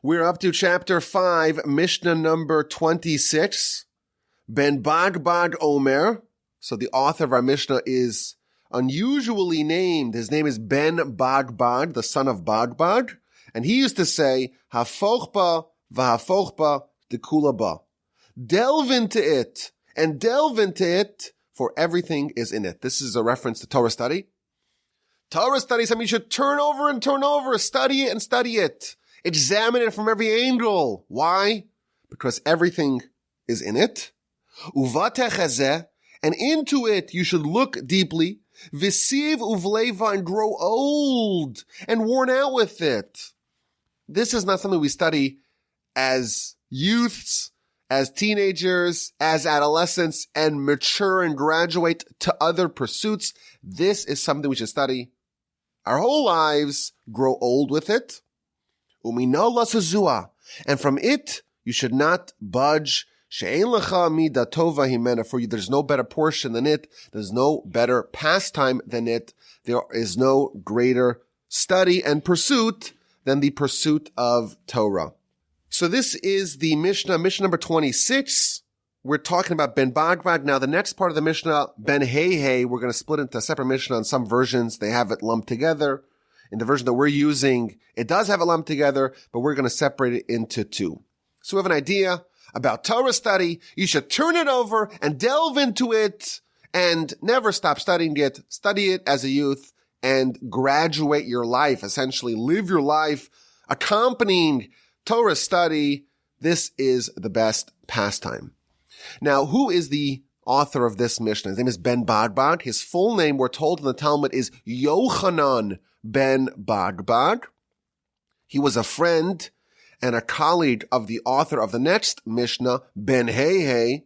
We're up to chapter 5, Mishnah number 26. Ben Bagbag Omer. So the author of our Mishnah is unusually named. His name is Ben Bagbag, the son of Bagbag. And he used to say, Hafochba v'hafochba dekulaba. Delve into it, and delve into it, for everything is in it. This is a reference to Torah study. Torah study, something you should turn over and turn over, study it and study it. Examine it from every angle. Why? Because everything is in it. Uvatechazeh, and into it you should look deeply. Visiv uvleva, and grow old and worn out with it. This is not something we study as youths, as teenagers, as adolescents, and mature and graduate to other pursuits. This is something we should study our whole lives, grow old with it. Uminola sazua, and from it you should not budge. She'ein lecha mida tova himena, for you there's no better portion than it. There's no better pastime than it. There is no greater study and pursuit than the pursuit of Torah. So this is the Mishnah, Mishnah number 26. We're talking about Ben Bagbag. Now the next part of the Mishnah, Ben Hey, we're going to split into a separate Mishnah. On some versions, they have it lumped together. In the version that we're using, it does have it lumped together, but we're going to separate it into two. So we have an idea about Torah study. You should turn it over and delve into it and never stop studying it. Study it as a youth and graduate your life, essentially live your life accompanying Torah study. This is the best pastime. Now, who is the author of this Mishnah? His name is Ben Bagbag. His full name, we're told in the Talmud, is Yochanan Ben Bagbag. He was a friend and a colleague of the author of the next Mishnah, Ben Hey,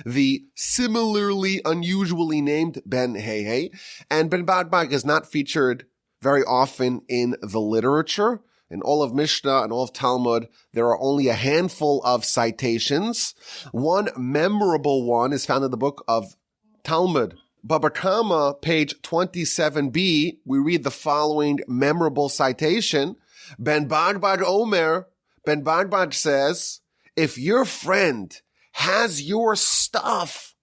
the similarly unusually named Ben Hey. And Ben Bagbag is not featured very often in the literature. In all of Mishnah and all of Talmud, there are only a handful of citations. One memorable one is found in the book of Talmud. Baba Kama, page 27b, we read the following memorable citation. Ben Bagbag Omer, Ben Bagbag says, if your friend has your stuff,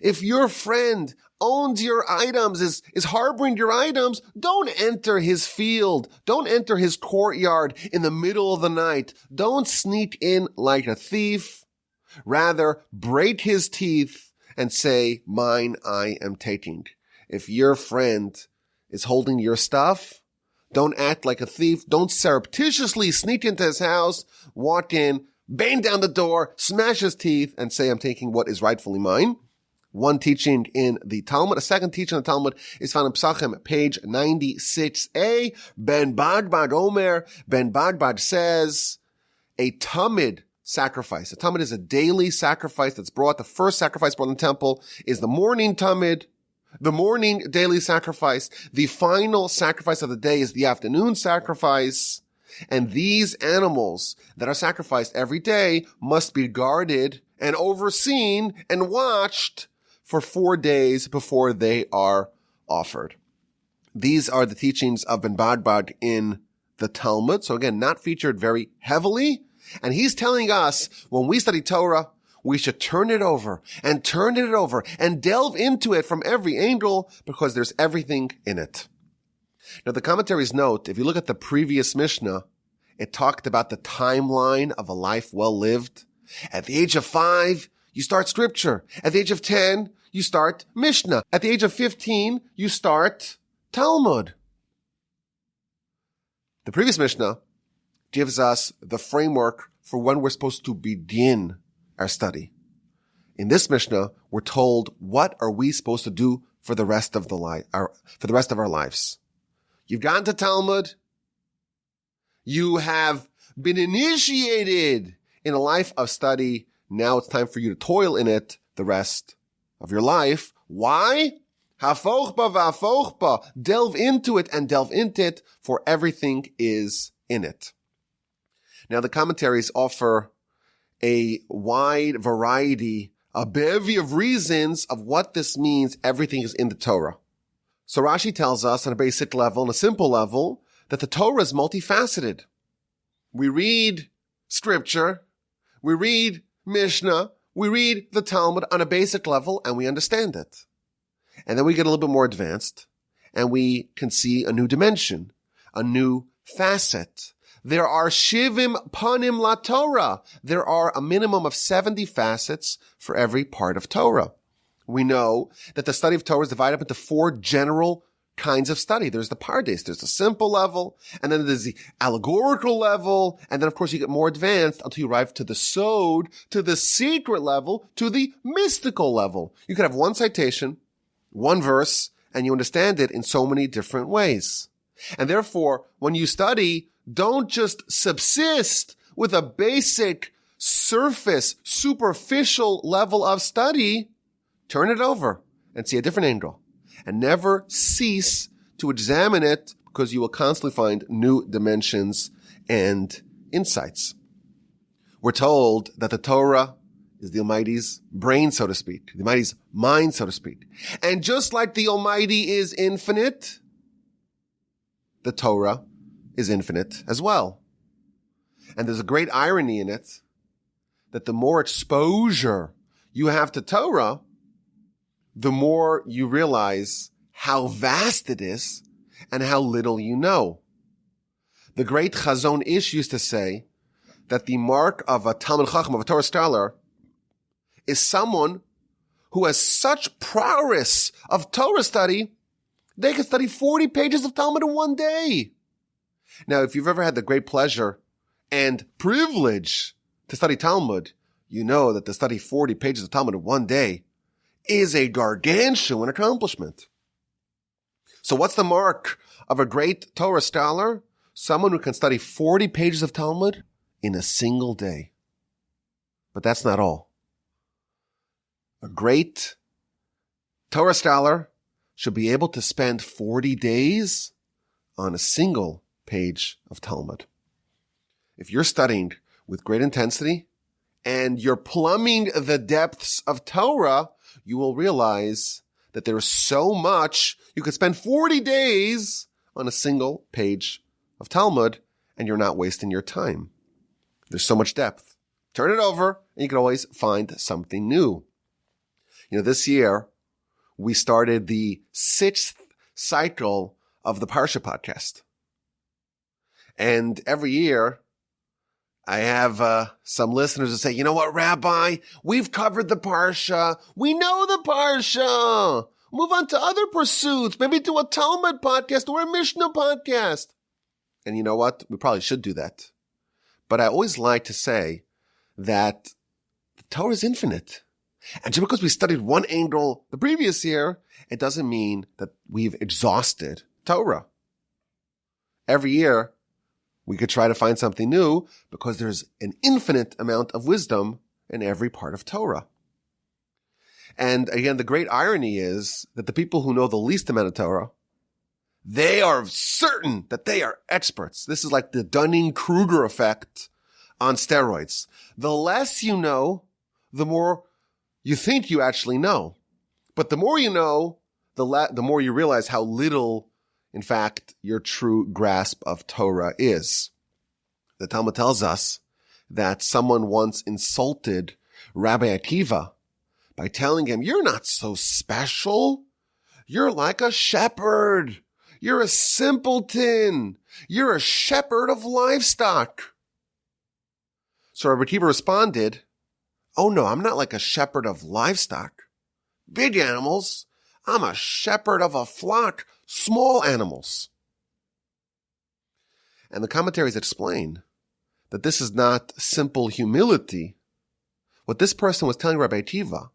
if your friend owns your items, is harboring your items, don't enter his field. Don't enter his courtyard in the middle of the night. Don't sneak in like a thief. Rather, break his teeth and say, mine I am taking. If your friend is holding your stuff, don't act like a thief. Don't surreptitiously sneak into his house, walk in, bang down the door, smash his teeth, and say, I'm taking what is rightfully mine. One teaching in the Talmud. A second teaching in the Talmud is found in Psachim, page 96a. Ben Bagbag Omer. Ben Bagbag says, a Tamid sacrifice. A Tamid is a daily sacrifice that's brought. The first sacrifice brought in the temple is the morning Tamid, the morning daily sacrifice. The final sacrifice of the day is the afternoon sacrifice. And these animals that are sacrificed every day must be guarded and overseen and watched for 4 days before they are offered. These are the teachings of Ben Bagbag in the Talmud. So again, not featured very heavily. And he's telling us when we study Torah, we should turn it over and turn it over and delve into it from every angle because there's everything in it. Now the commentaries note, if you look at the previous Mishnah, it talked about the timeline of a life well lived. At the age of 5, you start scripture. At the age of 10, you start Mishnah. At the age of 15, you start Talmud. The previous Mishnah gives us the framework for when we're supposed to begin our study. In this Mishnah, we're told what are we supposed to do for the rest of our lives. You've gotten to Talmud. You have been initiated in a life of study. Now it's time for you to toil in it the rest of your life. Why? Hafochba v'hafochba. Delve into it and delve into it, for everything is in it. Now the commentaries offer a wide variety, a bevy of reasons of what this means. Everything is in the Torah. So Rashi tells us on a basic level, on a simple level, that the Torah is multifaceted. We read scripture, we read Mishnah, we read the Talmud on a basic level, and we understand it. And then we get a little bit more advanced, and we can see a new dimension, a new facet. There are shivim panim la Torah. There are a minimum of 70 facets for every part of Torah. We know that the study of Torah is divided up into 4 general kinds of study. There's the pardes, there's the simple level, and then there's the allegorical level, and then of course you get more advanced until you arrive to the sod, to the secret level, to the mystical level. You could have one citation, one verse, and you understand it in so many different ways. And therefore, when you study, don't just subsist with a basic, surface, superficial level of study. Turn it over and see a different angle. And never cease to examine it, because you will constantly find new dimensions and insights. We're told that the Torah is the Almighty's brain, so to speak, the Almighty's mind, so to speak. And just like the Almighty is infinite, the Torah is infinite as well. And there's a great irony in it, that the more exposure you have to Torah, the more you realize how vast it is and how little you know. The great Chazon Ish used to say that the mark of a Talmid Chacham, of a Torah scholar, is someone who has such prowess of Torah study, they can study 40 pages of Talmud in one day. Now, if you've ever had the great pleasure and privilege to study Talmud, you know that to study 40 pages of Talmud in one day is a gargantuan accomplishment. So what's the mark of a great Torah scholar? Someone who can study 40 pages of Talmud in a single day. But that's not all. A great Torah scholar should be able to spend 40 days on a single page of Talmud. If you're studying with great intensity and you're plumbing the depths of Torah, you will realize that there is so much. You could spend 40 days on a single page of Talmud and you're not wasting your time. There's so much depth. Turn it over and you can always find something new. This year we started the 6th cycle of the Parsha podcast. And every year I have some listeners that say, you know what, Rabbi, we've covered the Parsha. We know the Parsha. Move on to other pursuits. Maybe do a Talmud podcast or a Mishnah podcast. And you know what? We probably should do that. But I always like to say that the Torah is infinite. And just because we studied one angle the previous year, it doesn't mean that we've exhausted Torah. Every year, we could try to find something new because there's an infinite amount of wisdom in every part of Torah. And again, the great irony is that the people who know the least amount of Torah, they are certain that they are experts. This is like the Dunning-Kruger effect on steroids. The less you know, the more you think you actually know. But the more you know, the more you realize how little, in fact, your true grasp of Torah is. The Talmud tells us that someone once insulted Rabbi Akiva by telling him, you're not so special. You're like a shepherd. You're a simpleton. You're a shepherd of livestock. So Rabbi Akiva responded, oh no, I'm not like a shepherd of livestock. Big animals. I'm a shepherd of a flock. Small animals. And the commentaries explain that this is not simple humility. What this person was telling Rabbi Akiva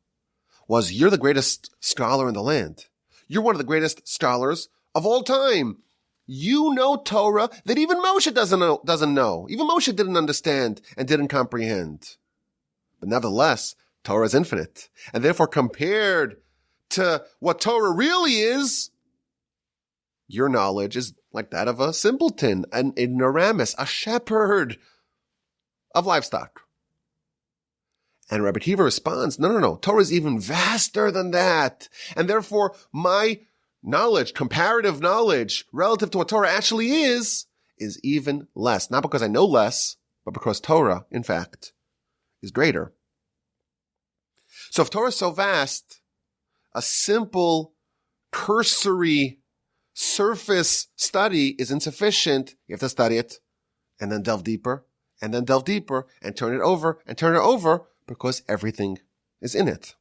was, you're the greatest scholar in the land. You're one of the greatest scholars of all time. You know Torah that even Moshe doesn't know. Even Moshe didn't understand and didn't comprehend. But nevertheless, Torah is infinite. And therefore, compared to what Torah really is, your knowledge is like that of a simpleton, an ignoramus, a shepherd of livestock. And Rabbi Akiva responds, no. Torah is even vaster than that. And therefore, my knowledge, comparative knowledge, relative to what Torah actually is even less. Not because I know less, but because Torah, in fact, is greater. So if Torah is so vast, a simple, cursory, surface study is insufficient. You have to study it and then delve deeper and then delve deeper and turn it over and turn it over because everything is in it.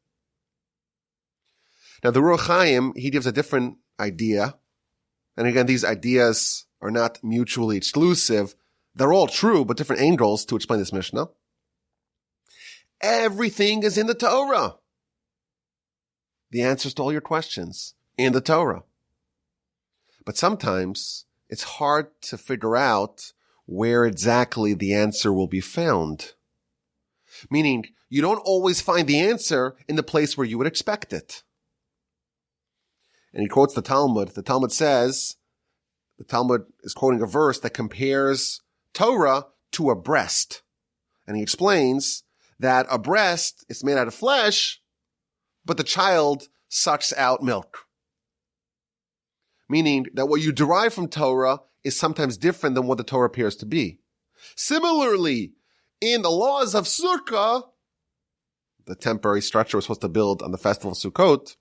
Now the Ruach Chaim, he gives a different idea. And again, these ideas are not mutually exclusive. They're all true, but different angles to explain this Mishnah. Everything is in the Torah. The answers to all your questions in the Torah. But sometimes it's hard to figure out where exactly the answer will be found. Meaning, you don't always find the answer in the place where you would expect it. And he quotes the Talmud. The Talmud says, the Talmud is quoting a verse that compares Torah to a breast. And he explains that a breast is made out of flesh, but the child sucks out milk. Meaning that what you derive from Torah is sometimes different than what the Torah appears to be. Similarly, in the laws of Sukkah, the temporary structure we're supposed to build on the festival of Sukkot,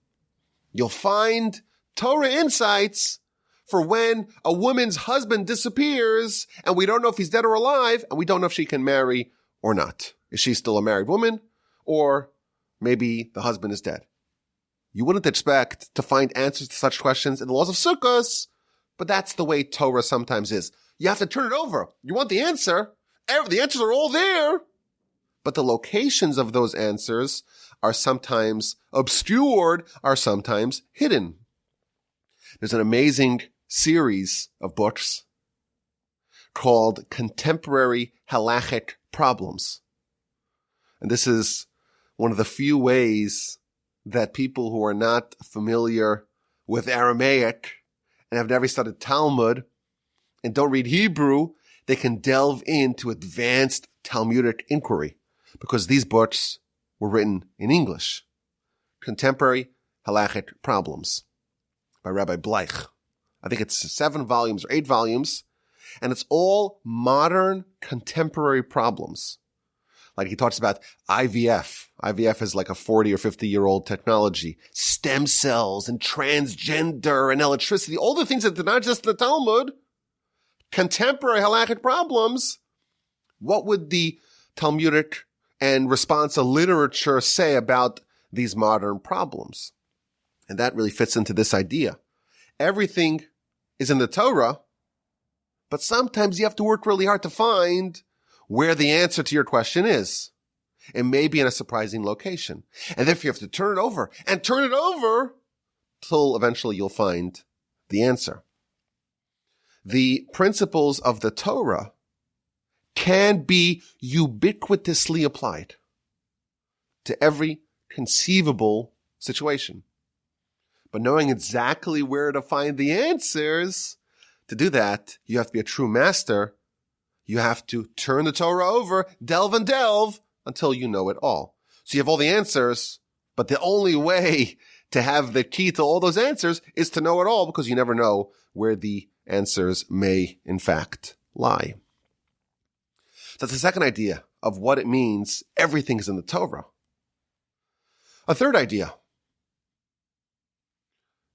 you'll find Torah insights for when a woman's husband disappears and we don't know if he's dead or alive and we don't know if she can marry or not. Is she still a married woman? Or maybe the husband is dead. You wouldn't expect to find answers to such questions in the laws of Sukkot, but that's the way Torah sometimes is. You have to turn it over. You want the answer. The answers are all there. But the locations of those answers are sometimes obscured, are sometimes hidden. There's an amazing series of books called Contemporary Halachic Problems. And this is one of the few ways that people who are not familiar with Aramaic and have never studied Talmud and don't read Hebrew, they can delve into advanced Talmudic inquiry because these books were written in English. Contemporary Halachic Problems by Rabbi Bleich. I think it's 7 volumes or 8 volumes, and it's all modern contemporary problems. Like he talks about IVF. IVF is like a 40 or 50-year-old technology. Stem cells and transgender and electricity. All the things that are not just the Talmud. Contemporary halachic problems. What would the Talmudic and responsa literature say about these modern problems? And that really fits into this idea. Everything is in the Torah, but sometimes you have to work really hard to find where the answer to your question is. It may be in a surprising location. And therefore you have to turn it over and turn it over till eventually you'll find the answer. The principles of the Torah can be ubiquitously applied to every conceivable situation. But knowing exactly where to find the answers, to do that, you have to be a true master. You have to turn the Torah over, delve and delve, until you know it all. So you have all the answers, but the only way to have the key to all those answers is to know it all, because you never know where the answers may, in fact, lie. So that's the second idea of what it means everything is in the Torah. A third idea.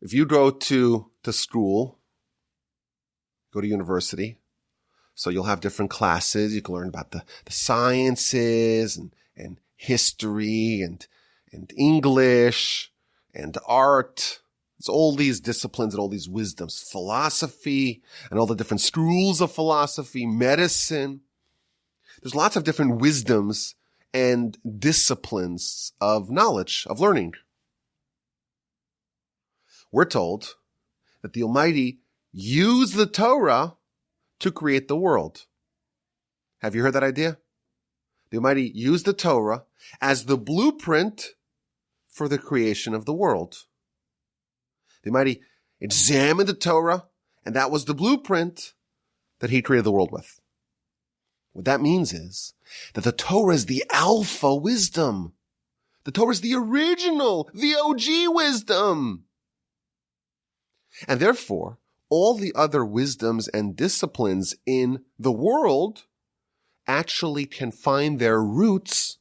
If you go to school, go to university, so you'll have different classes. You can learn about the sciences and history and English and art. It's all these disciplines and all these wisdoms, philosophy and all the different schools of philosophy, medicine. There's lots of different wisdoms and disciplines of knowledge, of learning. We're told that the Almighty used the Torah to create the world. Have you heard that idea? The Almighty used the Torah as the blueprint for the creation of the world. The Almighty examined the Torah, and that was the blueprint that He created the world with. What that means is that the Torah is the alpha wisdom. The Torah is the original, the OG wisdom. And therefore, all the other wisdoms and disciplines in the world actually can find their roots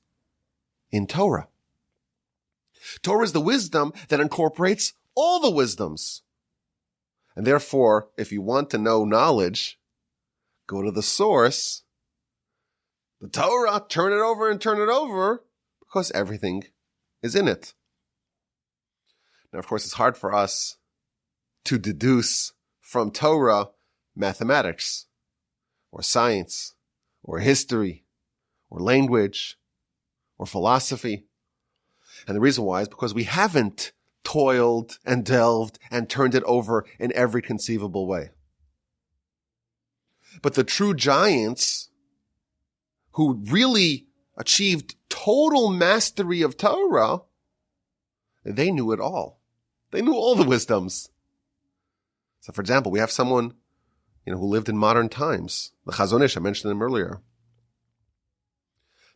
in Torah. Torah is the wisdom that incorporates all the wisdoms. And therefore, if you want to know knowledge, go to the source, the Torah, turn it over and turn it over, because everything is in it. Now, of course, it's hard for us to deduce from Torah mathematics, or science, or history, or language, or philosophy. And the reason why is because we haven't toiled and delved and turned it over in every conceivable way. But the true giants who really achieved total mastery of Torah, they knew it all. They knew all the wisdoms. So, for example, we have someone, who lived in modern times. The Chazon Ish, I mentioned him earlier.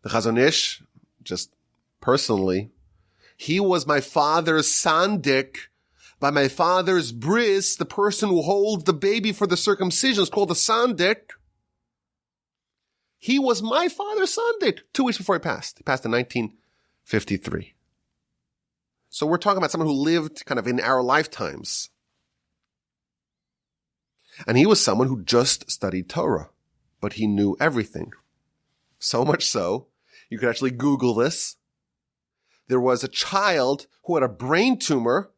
The Chazon Ish, just personally, he was my father's sandik. By my father's bris, the person who holds the baby for the circumcision is called a sandik. He was my father's sandik 2 weeks before he passed. He passed in 1953. So we're talking about someone who lived kind of in our lifetimes. And he was someone who just studied Torah, but he knew everything. So much so, you could actually Google this. There was a child who had a brain tumor,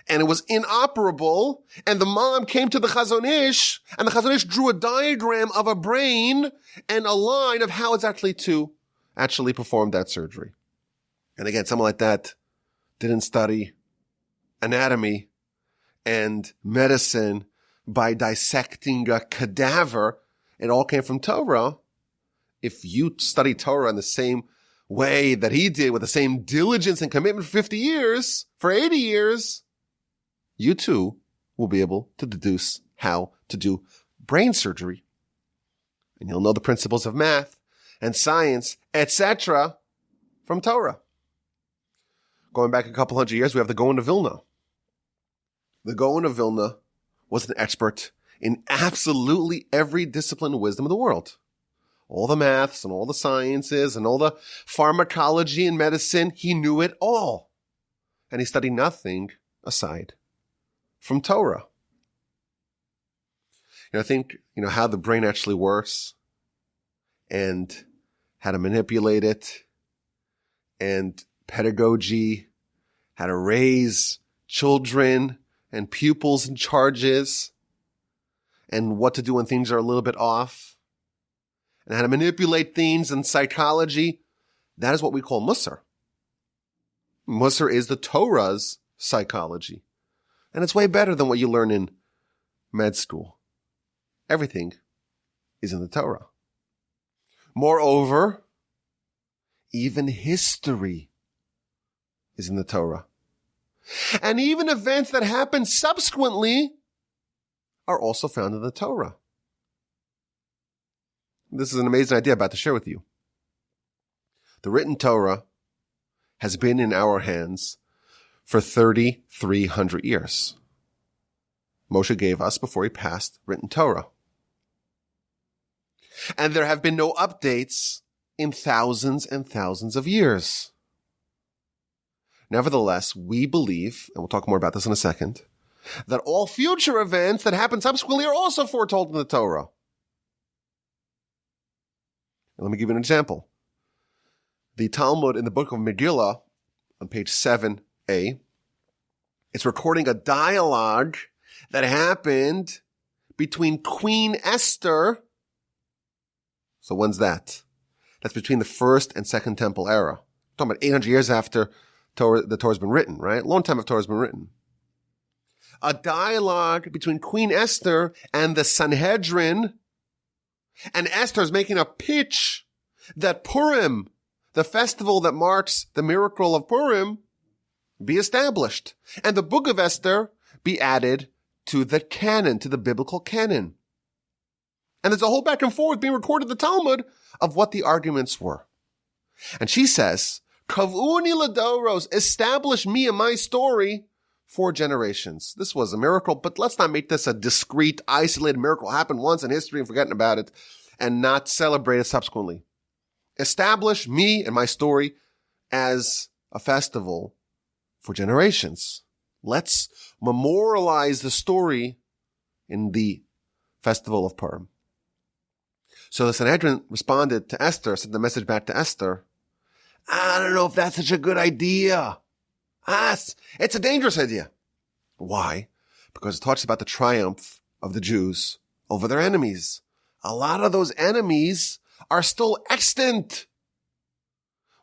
and it was inoperable, and the mom came to the Chazon Ish, and the Chazon Ish drew a diagram of a brain and a line of how exactly to actually perform that surgery. And again, someone like that didn't study anatomy and medicine by dissecting a cadaver. It all came from Torah. If you study Torah in the same way that he did, with the same diligence and commitment for 50 years, for 80 years, you too will be able to deduce how to do brain surgery. And you'll know the principles of math and science, etc., from Torah. Going back a couple hundred years, we have the Gaon of Vilna. The Gaon of Vilna was an expert in absolutely every discipline of wisdom of the world. All the maths and all the sciences and all the pharmacology and medicine, he knew it all. And he studied nothing aside from Torah. I think, how the brain actually works and how to manipulate it and pedagogy, how to raise children and pupils and charges, and what to do when things are a little bit off, and how to manipulate things and psychology. That is what we call Musar. Musar is the Torah's psychology. And it's way better than what you learn in med school. Everything is in the Torah. Moreover, even history is in the Torah. And even events that happen subsequently are also found in the Torah. This is an amazing idea I'm about to share with you. The written Torah has been in our hands for 3,300 years. Moshe gave us, before he passed, written Torah. And there have been no updates in thousands and thousands of years. Nevertheless, we believe, and we'll talk more about this in a second, that all future events that happen subsequently are also foretold in the Torah. And let me give you an example. The Talmud in the book of Megillah, on page 7a, it's recording a dialogue that happened between Queen Esther. So when's that? That's between the first and second temple era. We're talking about 800 years after the Torah's been written, right? Long time after Torah's been written. A dialogue between Queen Esther and the Sanhedrin. And Esther's making a pitch that Purim, the festival that marks the miracle of Purim, be established. And the book of Esther be added to the canon, to the biblical canon. And there's a whole back and forth being recorded in the Talmud of what the arguments were. And she says, Kavuni ladoros, establish me and my story 4 generations. This was a miracle, but let's not make this a discrete, isolated miracle. Happened once in history and forgetting about it. and not celebrate it subsequently. Establish me and my story as a festival for generations. Let's memorialize the story in the festival of Purim. So the Sanhedrin responded to Esther, sent the message back to Esther. I don't know if that's such a good idea. It's a dangerous idea. Why? Because it talks about the triumph of the Jews over their enemies. A lot of those enemies are still extant.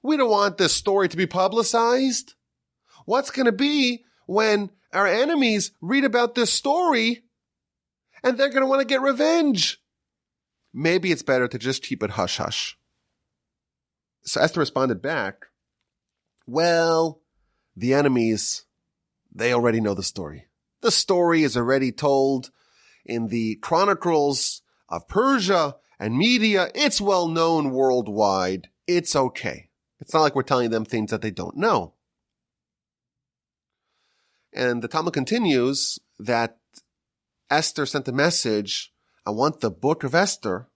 We don't want this story to be publicized. What's going to be when our enemies read about this story and they're going to want to get revenge? Maybe it's better to just keep it hush-hush. So Esther responded back, well, the enemies, they already know the story. The story is already told in the chronicles of Persia and Media. It's well known worldwide. It's okay. It's not like we're telling them things that they don't know. And the Talmud continues that Esther sent a message, I want the book of Esther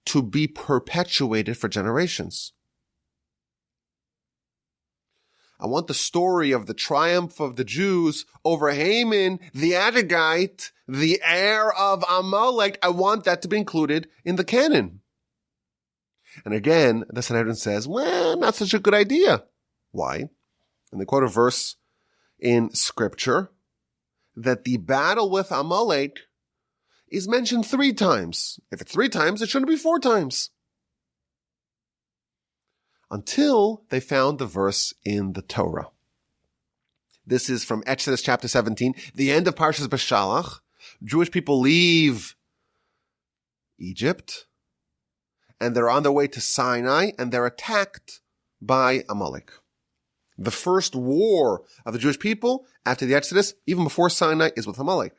to be perpetuated for generations. I want the story of the triumph of the Jews over Haman, the Agagite, the heir of Amalek. I want that to be included in the canon. And again, the Sanhedrin says, well, not such a good idea. Why? And they quote a verse in scripture that the battle with Amalek is mentioned 3 times. If it's 3 times, it shouldn't be 4 times. Until they found the verse in the Torah. This is from Exodus chapter 17, the end of Parshas Beshalach. Jewish people leave Egypt, and they're on their way to Sinai, and they're attacked by Amalek. The first war of the Jewish people after the Exodus, even before Sinai, is with Amalek.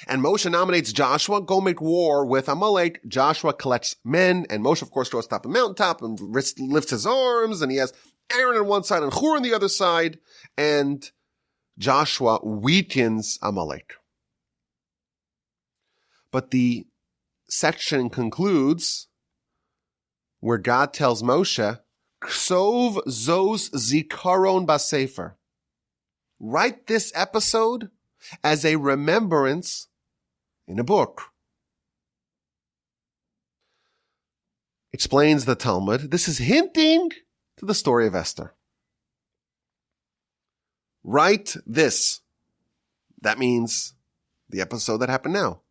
And Moshe nominates Joshua, go make war with Amalek. Joshua collects men, and Moshe, of course, goes top of a mountaintop and lifts his arms, and he has Aaron on one side and Hur on the other side, and Joshua weakens Amalek. But the section concludes where God tells Moshe, Ksov zos zikaron basefer. Write this episode as a remembrance in a book. Explains the Talmud, this is hinting to the story of Esther. Write this. That means the episode that happened now.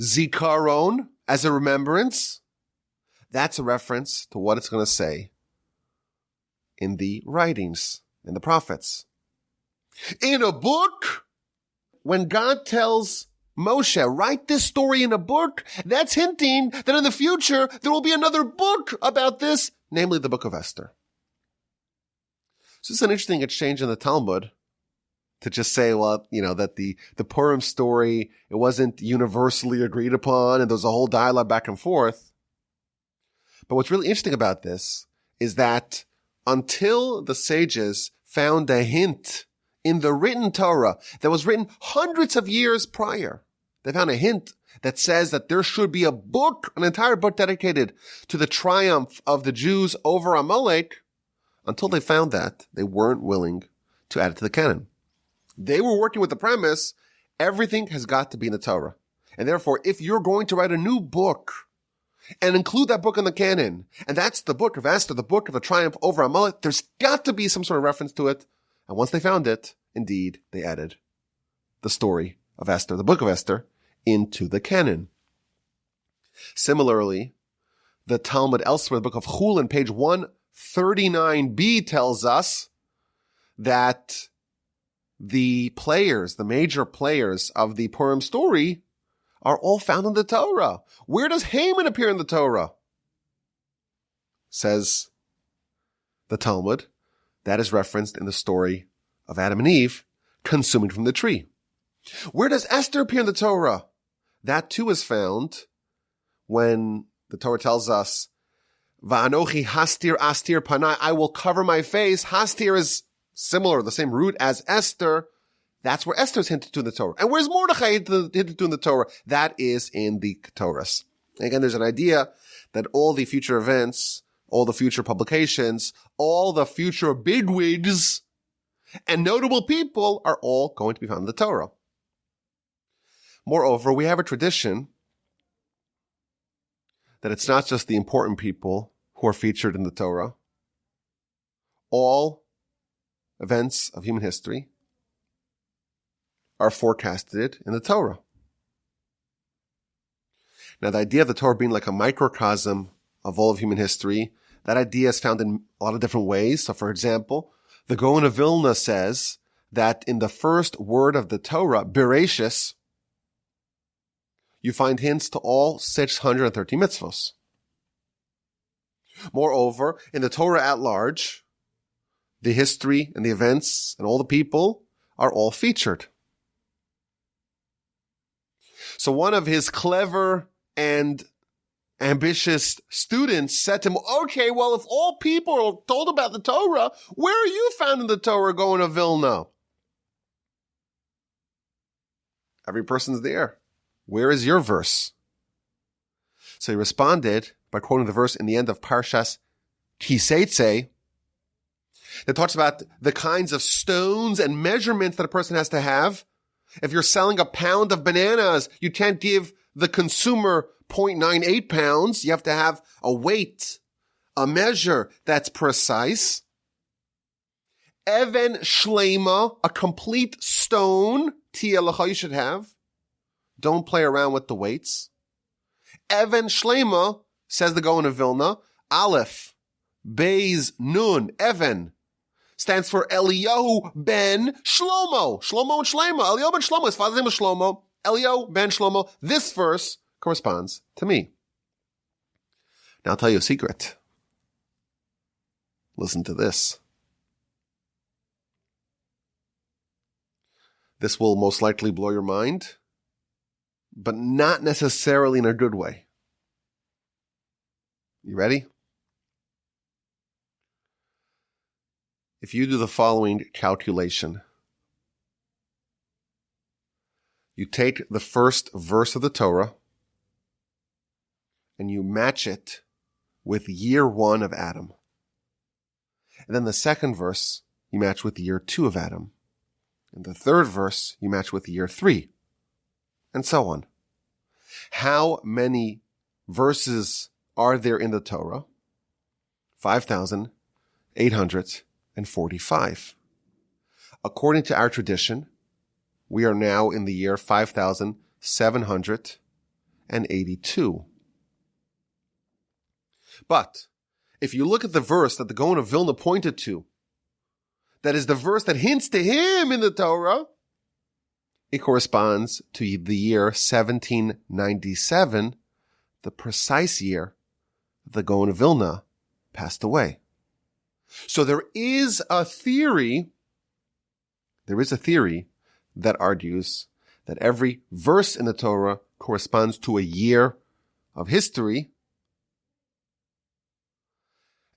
Zikaron, as a remembrance, that's a reference to what it's going to say in the writings, in the prophets. In a book, when God tells Moshe, write this story in a book, that's hinting that in the future there will be another book about this, namely the book of Esther. So it's an interesting exchange in the Talmud to just say, well, that the Purim story, it wasn't universally agreed upon, and there was a whole dialogue back and forth. But what's really interesting about this is that until the sages found a hint in the written Torah that was written hundreds of years prior, they found a hint that says that there should be a book, an entire book dedicated to the triumph of the Jews over Amalek. Until they found that, they weren't willing to add it to the canon. They were working with the premise, everything has got to be in the Torah. And therefore, if you're going to write a new book and include that book in the canon, and that's the book of Esther, the book of the triumph over Amalek, there's got to be some sort of reference to it. And once they found it, indeed, they added the story of Esther, the book of Esther, into the canon. Similarly, the Talmud elsewhere, the book of Chulin, page 139b, tells us that the major players of the Purim story are all found in the Torah. Where does Haman appear in the Torah? Says the Talmud, that is referenced in the story of Adam and Eve consuming from the tree. Where does Esther appear in the Torah? That too is found when the Torah tells us, Va'anochi hastir astir panai, I will cover my face. Hastir is similar, the same root as Esther. That's where Esther's hinted to in the Torah. And where's Mordechai hinted to in the Torah? That is in the Torahs. Again, there's an idea that all the future events, all the future publications, all the future bigwigs and notable people are all going to be found in the Torah. Moreover, we have a tradition that it's not just the important people who are featured in the Torah. All events of human history are forecasted in the Torah. Now, the idea of the Torah being like a microcosm of all of human history, that idea is found in a lot of different ways. So, for example, the Gaon of Vilna says that in the first word of the Torah, Bereshis, you find hints to all 630 mitzvos. Moreover, in the Torah at large, the history and the events and all the people are all featured. So one of his clever and ambitious students said to him, okay, well, if all people are told about the Torah, where are you found in the Torah, Gaon of Vilna? Every person's there. Where is your verse? So he responded by quoting the verse in the end of Parshas Kiseitse that talks about the kinds of stones and measurements that a person has to have. If you're selling a pound of bananas, you can't give the consumer 0.98 pounds. You have to have a weight, a measure that's precise. Even Shlema, a complete stone, Tielacha, you should have. Don't play around with the weights. Even Shlema, says the Gaon of Vilna, Aleph, Beis, Nun, Even, stands for Eliyahu ben Shlomo. Shlomo and Shlema. Eliyahu ben Shlomo. His father's name was Shlomo. Eliyahu ben Shlomo. This verse corresponds to me. Now I'll tell you a secret. Listen to this. This will most likely blow your mind, but not necessarily in a good way. You ready? If you do the following calculation, you take the first verse of the Torah and you match it with year 1 of Adam. And then the second verse you match with year 2 of Adam. And the third verse you match with year 3. And so on. How many verses are there in the Torah? 5,845. According to our tradition, we are now in the year 5,782. But if you look at the verse that the Gaon of Vilna pointed to, that is the verse that hints to him in the Torah, it corresponds to the year 1797, the precise year the Gaon of Vilna passed away. So there is a theory that argues that every verse in the Torah corresponds to a year of history.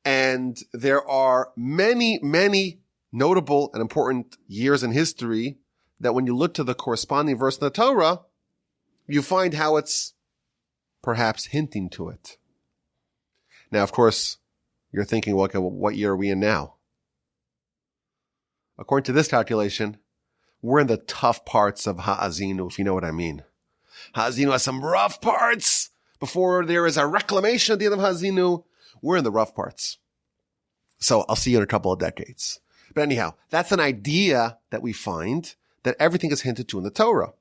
And there are many, many notable and important years in history that when you look to the corresponding verse in the Torah, you find how it's perhaps hinting to it. Now, of course, you're thinking, well, okay, what year are we in now? According to this calculation, we're in the tough parts of Ha'azinu, if you know what I mean. Ha'azinu has some rough parts. Before there is a reclamation at the end of Ha'azinu, we're in the rough parts. So I'll see you in a couple of decades. But anyhow, that's an idea that we find that everything is hinted to in the Torah.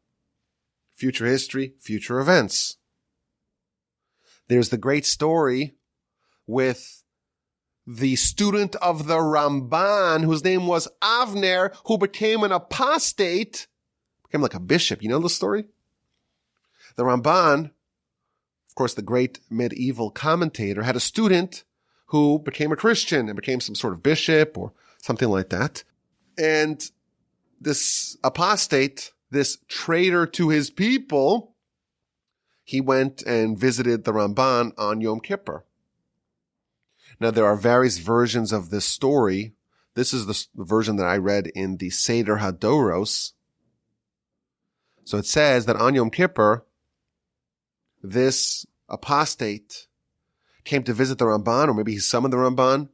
Future history, future events. There's the great story with the student of the Ramban, whose name was Avner, who became an apostate, became like a bishop. You know the story? The Ramban, of course, the great medieval commentator, had a student who became a Christian and became some sort of bishop or something like that. And this apostate, this traitor to his people, he went and visited the Ramban on Yom Kippur. Now, there are various versions of this story. This is the version that I read in the Seder HaDoros, So it says that on Yom Kippur, this apostate came to visit the Ramban, or maybe he summoned the Ramban,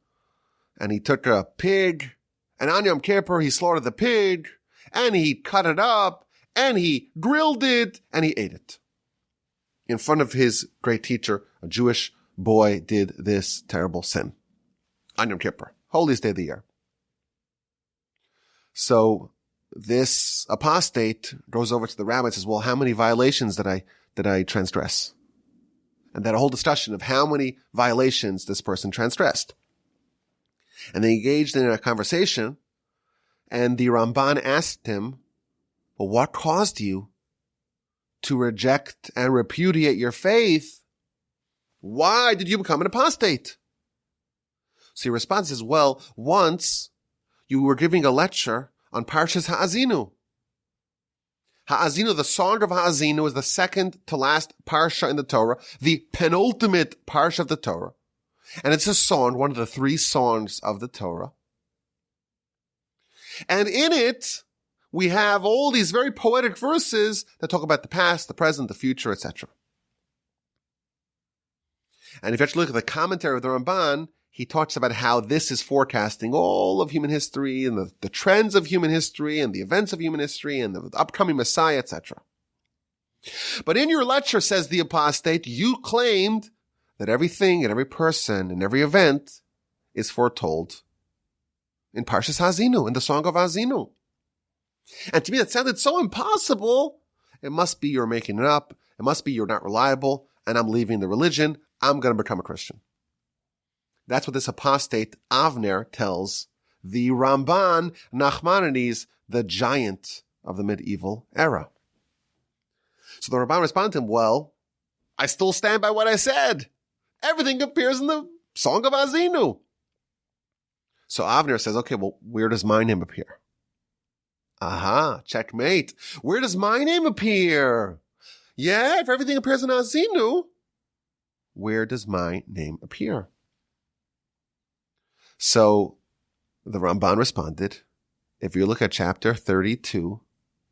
and he took a pig, and on Yom Kippur he slaughtered the pig, and he cut it up, and he grilled it, and he ate it. In front of his great teacher, a Jewish boy did this terrible sin. On Yom Kippur, holiest day of the year. So this apostate goes over to the rabbi and says, well, how many violations did I transgress? And then a whole discussion of how many violations this person transgressed. And they engaged in a conversation, and the Ramban asked him, well, what caused you to reject and repudiate your faith? Why did you become an apostate? So he responds as well, once you were giving a lecture on Parshas Ha'azinu. Ha'azinu, the song of Ha'azinu, is the second to last parsha in the Torah, the penultimate parsha of the Torah. And it's a song, one of the 3 songs of the Torah. And in it, we have all these very poetic verses that talk about the past, the present, the future, etc. And if you actually look at the commentary of the Ramban, he talks about how this is forecasting all of human history and the trends of human history and the events of human history and the upcoming Messiah, etc. But in your lecture, says the apostate, you claimed that everything and every person and every event is foretold in Parshas Ha'azinu, in the song of Ha'azinu. And to me, that sounded so impossible. It must be you're making it up. It must be you're not reliable, and I'm leaving the religion. I'm going to become a Christian. That's what this apostate Avner tells the Ramban, Nachmanides, the giant of the medieval era. So the Ramban responded to him, well, I still stand by what I said. Everything appears in the Song of Ha'azinu. So Avner says, okay, well, where does my name appear? Aha, checkmate. Where does my name appear? Yeah, if everything appears in Ha'azinu, where does my name appear? So the Ramban responded, if you look at chapter 32,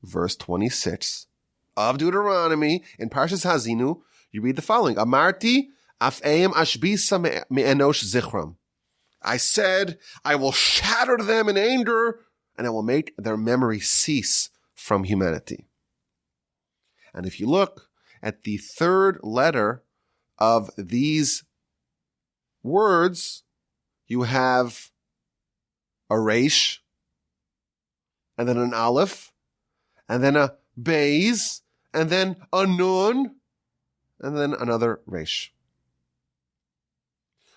verse 26 of Deuteronomy, in Parshas Ha'azinu, you read the following, Amarti af'eim ashbisa me'enosh zichram. I said, I will shatter them in anger, and I will make their memory cease from humanity. And if you look at the third letter of these words, you have a resh, and then an aleph, and then a beis, and then a nun, and then another resh,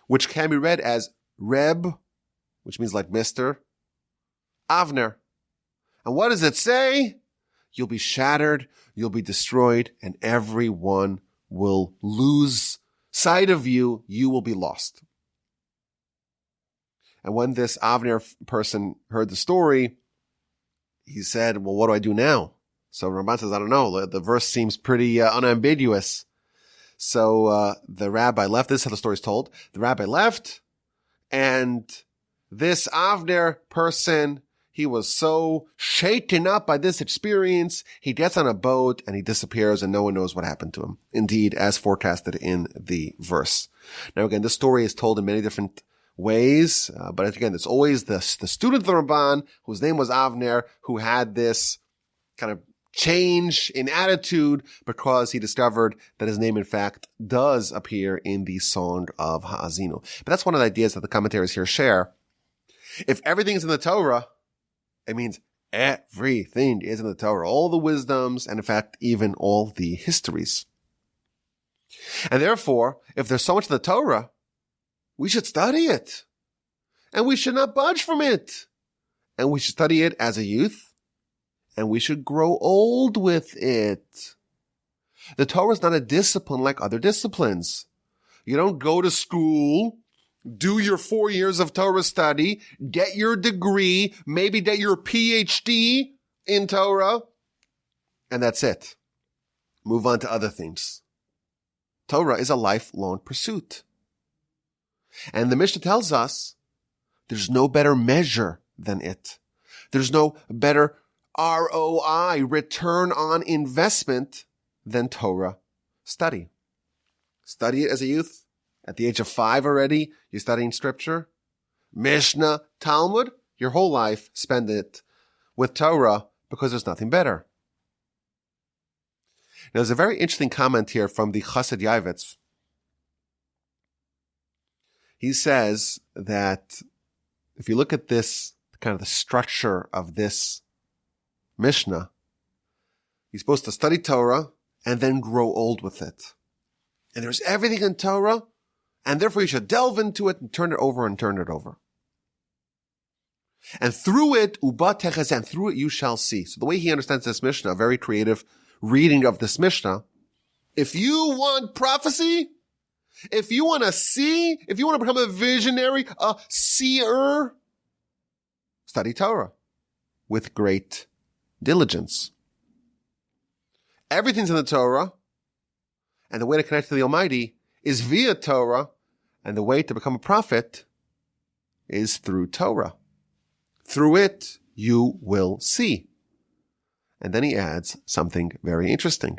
which can be read as Reb, which means like Mr. Avner. And what does it say? You'll be shattered, you'll be destroyed, and everyone will lose sight of you. You will be lost. And when this Avner person heard the story, he said, well, what do I do now? So Ramban says, I don't know. The verse seems pretty unambiguous. So the rabbi left. This is how the story is told. The rabbi left, and this Avner person, he was so shaken up by this experience, he gets on a boat and he disappears, and no one knows what happened to him. Indeed, as forecasted in the verse. Now again, this story is told in many different ways, but again, it's always the student of the Ramban, whose name was Avner, who had this kind of change in attitude because he discovered that his name, in fact, does appear in the Song of Ha'azinu. But that's one of the ideas that the commentaries here share. If everything is in the Torah, it means everything is in the Torah, all the wisdoms, and in fact, even all the histories. And therefore, if there's so much in the Torah, we should study it. And we should not budge from it. And we should study it as a youth. And we should grow old with it. The Torah is not a discipline like other disciplines. You don't go to school, do your 4 years of Torah study, get your degree, maybe get your PhD in Torah, and that's it. Move on to other things. Torah is a lifelong pursuit. And the Mishnah tells us there's no better measure than it. There's no better ROI, return on investment, than Torah study. Study it as a youth. At the age of 5 already, you're studying scripture. Mishnah, Talmud, your whole life, spend it with Torah because there's nothing better. Now, there's a very interesting comment here from the Chassid Yavitz. He says that if you look at this, kind of the structure of this Mishnah, you're supposed to study Torah and then grow old with it. And there's everything in Torah, and therefore you should delve into it and turn it over and turn it over. And through it, uba techez, and through it you shall see. So the way he understands this Mishnah, a very creative reading of this Mishnah, if you want prophecy, if you want to see, if you want to become a visionary, a seer, study Torah with great diligence. Everything's in the Torah, and the way to connect to the Almighty is via Torah, and the way to become a prophet is through Torah. Through it, you will see. And then he adds something very interesting.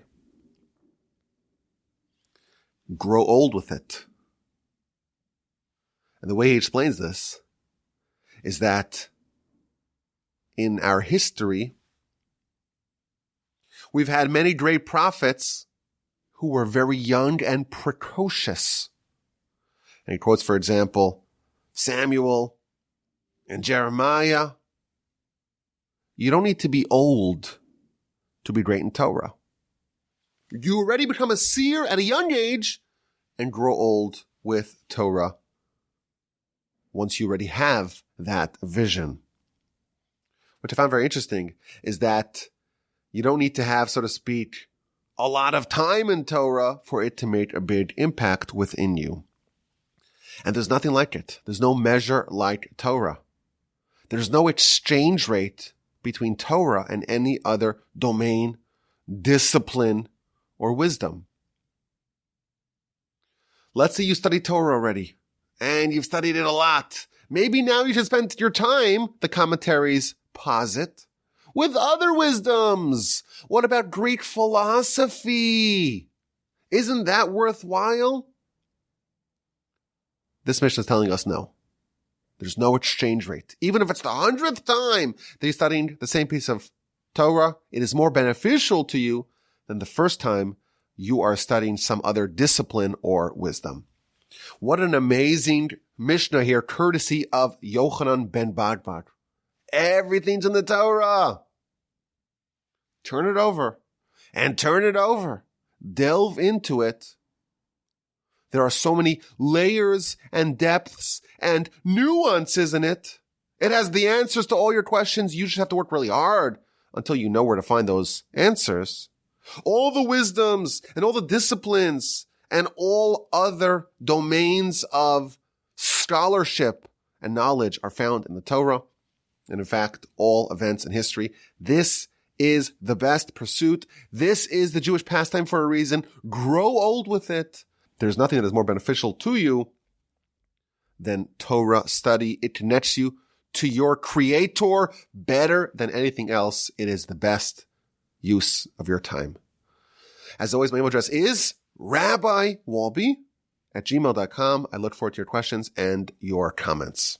Grow old with it. And the way he explains this is that in our history, we've had many great prophets who were very young and precocious. And he quotes, for example, Samuel and Jeremiah. You don't need to be old to be great in Torah. You already become a seer at a young age and grow old with Torah once you already have that vision. What I found very interesting is that you don't need to have, so to speak, a lot of time in Torah for it to make a big impact within you. And there's nothing like it. There's no measure like Torah. There's no exchange rate between Torah and any other domain, discipline, or wisdom. Let's say you study Torah already, and you've studied it a lot. Maybe now you should spend your time, the commentaries posit, with other wisdoms. What about Greek philosophy? Isn't that worthwhile? This Mishnah is telling us no. There's no exchange rate. Even if it's the 100th time that you're studying the same piece of Torah, it is more beneficial to you than the first time you are studying some other discipline or wisdom. What an amazing Mishnah here, courtesy of Yochanan ben Bagbag. Everything's in the Torah. Turn it over and turn it over. Delve into it. There are so many layers and depths and nuances in it. It has the answers to all your questions. You just have to work really hard until you know where to find those answers. All the wisdoms and all the disciplines and all other domains of scholarship and knowledge are found in the Torah. And in fact, all events in history. This is the best pursuit. This is the Jewish pastime for a reason. Grow old with it. There's nothing that is more beneficial to you than Torah study. It connects you to your Creator better than anything else. It is the best use of your time. As always, my email address is rabbiwalby@gmail.com. I look forward to your questions and your comments.